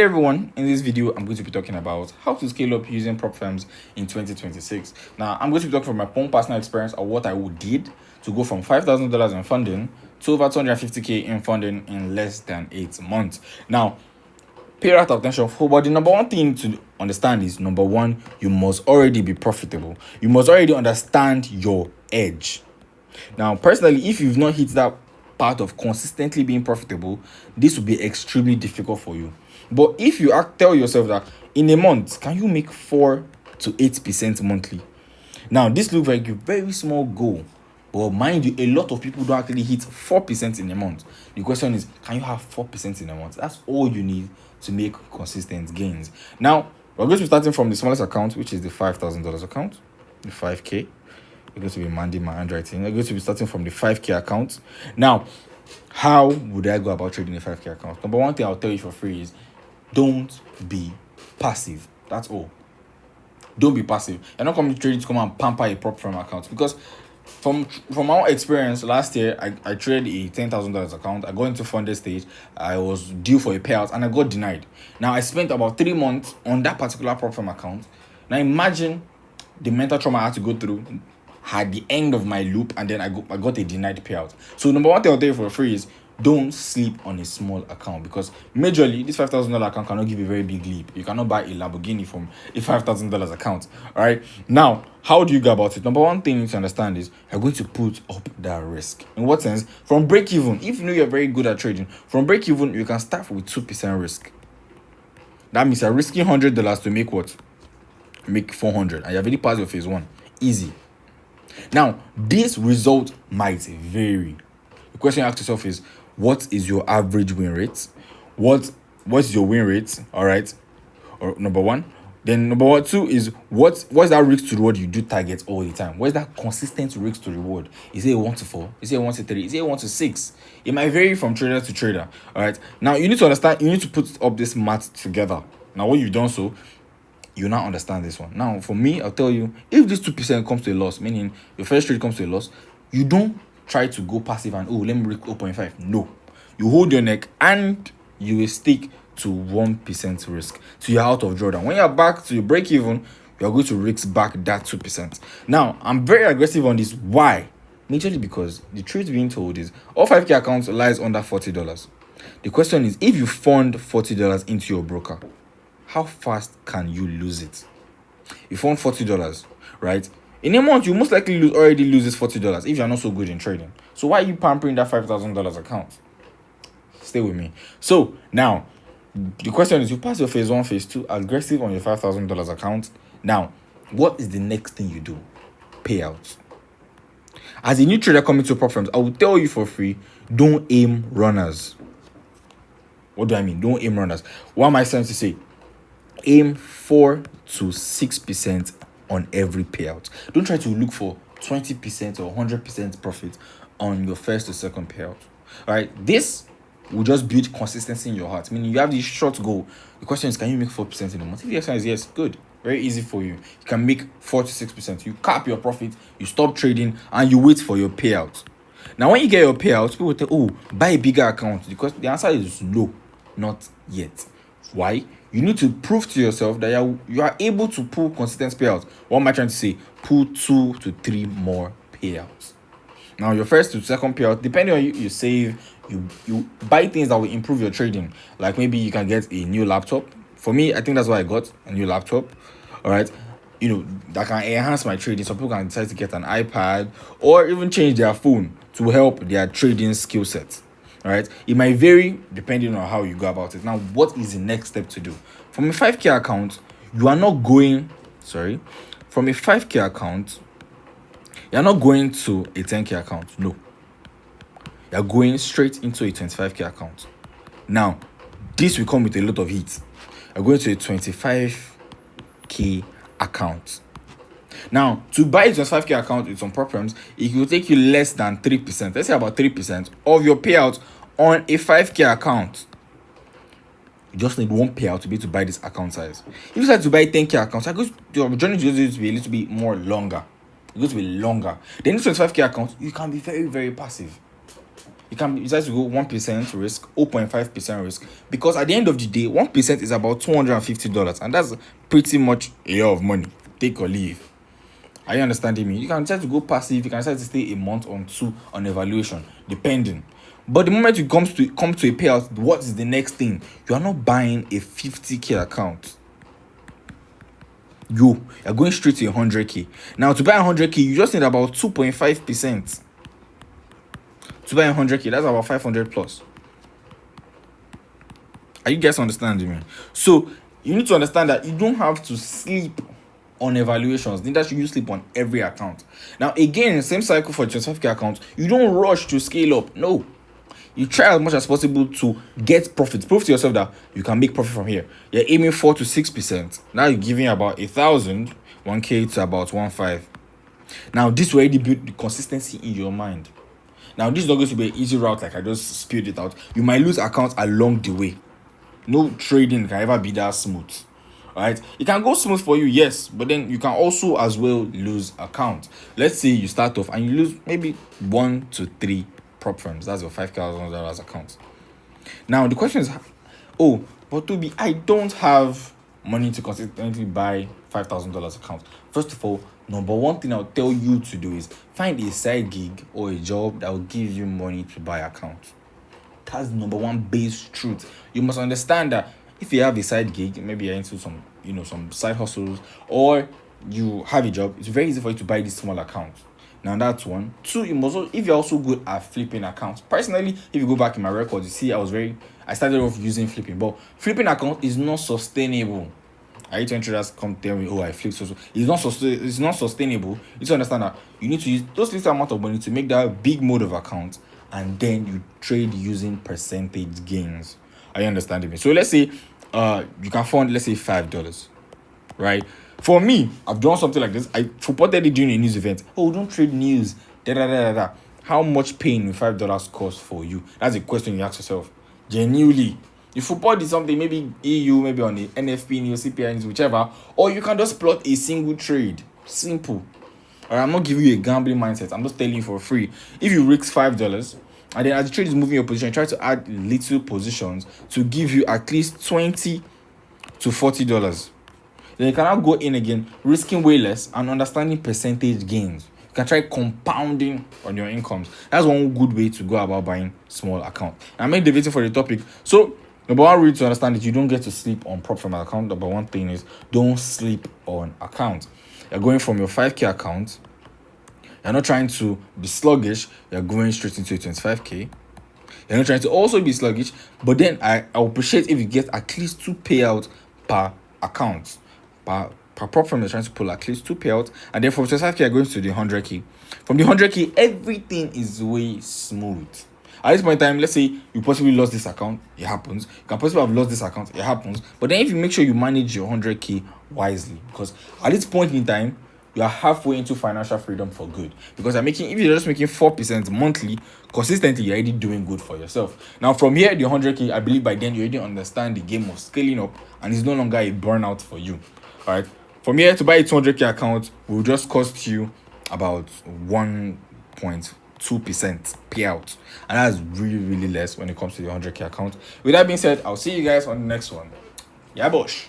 Hey everyone, in this video I'm going to be talking about how to scale up using prop firms in 2026. Now I'm going to be talking from my own personal experience of what I did to go from $5,000 in funding to over 250k in funding in less than 8 months. Now pay out attention for, but the number one thing to understand is, number one, you must already be profitable. You must already understand your edge. Now personally, if you've not hit that part of consistently being profitable, this will be extremely difficult for you. But if you tell yourself that in a month, can you make 4 to 8% monthly? Now, this looks like a very small goal, but mind you, a lot of people don't actually hit 4% in a month. The question is, can you have 4% in a month? That's all you need to make consistent gains. Now, we're going to be starting from the smallest account, which is the $5,000 account, the 5K. We're going to be minding my handwriting. We're going to be starting from the 5K account. Now, how would I go about trading a 5K account? Number one thing I'll tell you for free is, don't be passive. That's all. Don't be passive. You're not coming to trading to come and pamper a prop firm account, because from our experience last year, I traded a $10,000 account. I got into funded stage. I was due for a payout and I got denied. Now I spent about 3 months on that particular prop firm account. Now imagine the mental trauma I had to go through at the end of my loop, and then I got a denied payout. So number one thing I'll tell you for free is, don't sleep on a small account, because majorly this $5,000 account cannot give a very big leap. You cannot buy a Lamborghini from a $5,000 account. All right. Now, how do you go about it? Number one thing you need to understand is, you're going to put up that risk. In what sense? From break even, if you know you're very good at trading, from break even you can start with 2% risk. That means you're risking $100 to make what? Make 400, and you've already passed your phase one. Easy. Now, this result might vary. The question you ask yourself is, what is your average win rate? What's your win rate? All right. Or number one. Then number two is, what's that risk to reward you do target all the time? What's that consistent risk to reward? Is it a 1 to 4? Is it a 1 to 3? Is it a 1 to 6? It might vary from trader to trader. All right. Now you need to understand, you need to put up this math together. Now when you've done so, you now understand this one. Now for me, I'll tell you, if this 2% comes to a loss, meaning your first trade comes to a loss, you don't try to go passive and, let me risk 0.5. No, you hold your neck and you will stick to 1% risk till you're out of drawdown. When you're back to your break even, you're going to risk back that 2%. Now I'm very aggressive on this. Why? Majorly because the truth being told is, all 5K accounts lies under $40. The question is, if you fund $40 into your broker, how fast can you lose it? You fund $40, right? In a month, you most likely already lose this $40 if you're not so good in trading. So why are you pampering that $5,000 account? Stay with me. So now, the question is, you pass your phase one, phase two, aggressive on your $5,000 account. Now, what is the next thing you do? Payouts. As a new trader coming to prop firms, I will tell you for free, don't aim runners. What do I mean? Don't aim runners. What am I trying to say? Aim 4 to 6% on every payout. Don't try to look for 20% or 100% profit on your first or second payout. All right, this will just build consistency in your heart. Meaning, you have this short goal. The question is, can you make 4% in a month? If the answer is yes, good. Very easy for you. You can make 4 to 6%. You cap your profit, you stop trading, and you wait for your payout. Now, when you get your payout, people will tell, buy a bigger account. Because the answer is no, not yet. Why? You need to prove to yourself that you are able to pull consistent payouts. What am I trying to say? Pull 2 to 3 more payouts. Now, your first to second payout, depending on you save, you buy things that will improve your trading. Like maybe you can get a new laptop. For me, I think that's why I got a new laptop. All right. That can enhance my trading. Some people can decide to get an iPad or even change their phone to help their trading skill set. All right, it might vary depending on how you go about it. Now, what is the next step to do? From a 5K account, you are not going, from a 5K account, you're not going to a 10K account. No, you're going straight into a 25K account. Now, this will come with a lot of heat. You're going to a 25K account. Now, to buy a 25K account with some prop firms, it will take you less than 3%. Let's say about 3% of your payout on a 5K account. You just need one payout to be able to buy this account size. If you decide to buy 10K accounts, your journey is going to be a little bit more longer. It's going to be longer. Then this 25K account, you can be very, very passive. You can decide to go 1% risk, 0.5% risk, because at the end of the day, 1% is about $250, and that's pretty much a lot of money. Take or leave. Are you understanding me? You can decide to go passive, you can decide to stay a month or two on evaluation, depending. But the moment you come to a payout, what is the next thing? You are not buying a 50k account. You're going straight to 100k. Now, to buy 100k, you just need about 2.5%. To buy 100k, that's about 500 plus. Are you guys understanding me? So you need to understand that you don't have to sleep on evaluations, neither should you sleep on every account. Now, again, same cycle for 25k account. You don't rush to scale up. No, you try as much as possible to get profits. Prove to yourself that you can make profit from here. You're aiming 4 to 6%. Now you're giving about 1,000, 1k to about 1.5. Now this will already build the consistency in your mind. Now this is not going to be an easy route like I just spewed it out. You might lose accounts along the way. No trading can ever be that smooth. Right? It can go smooth for you, yes, but then you can also as well lose accounts. Let's say you start off and you lose maybe 1 to 3 prop firms. That's your $5,000 account. Now the question is, oh, but Toby, I don't have money to consistently buy $5,000 account. First of all, number one thing I'll tell you to do is find a side gig or a job that will give you money to buy accounts. That's the number one base truth. You must understand that if you have a side gig, maybe you're into some side hustles, or you have a job, it's very easy for you to buy this small account. Now that's one. Two, you must also, if you're also good at flipping accounts. Personally, if you go back in my records, you see I started off using flipping, but flipping account is not sustainable. I hate when traders come tell me, oh, I flip so. It's not sustainable. You need to understand that you need to use those little amount of money to make that big mode of account, and then you trade using percentage gains. Are you understanding me? So let's say you can fund, let's say $5, right? For me, I've done something like this. I reported it during a news event. Oh, don't trade news. How much pain will $5 cost for you? That's a question you ask yourself. Genuinely. If football is something, maybe EU, maybe on the NFP, news, CPI news, whichever, or you can just plot a single trade. Simple. Alright, I'm not giving you a gambling mindset. I'm just telling you for free. If you risk $5, and then as the trade is moving your position, try to add little positions to give you at least $20 to $40. Then you can now go in again, risking way less and understanding percentage gains. You can try compounding on your incomes. That's one good way to go about buying small account. I'm debating for the topic. So number one rule to understand is you don't get to sleep on prop firm account. Number one thing is don't sleep on account. You're going from your 5k account. You're not trying to be sluggish. You're going straight into a 25k. You're not trying to also be sluggish. But then I appreciate if you get at least 2 payouts per account. Per prop firm, you're trying to pull at least 2 payouts. And then from 25k, you're going to the 100k. From the 100k, everything is way smooth. At this point in time, let's say you possibly lost this account, it happens. You can possibly have lost this account, it happens. But then if you make sure you manage your 100k wisely, because at this point in time, you are halfway into financial freedom for good. Because if you're just making 4% monthly, consistently, you're already doing good for yourself. Now, from here, the 100k, I believe by then you already understand the game of scaling up, and it's no longer a burnout for you. All right. From here, to buy a 200k account will just cost you about 1.2% payout, and that's really, really less when it comes to the 100k account. With that being said, I'll see you guys on the next one. Yeah, bosh.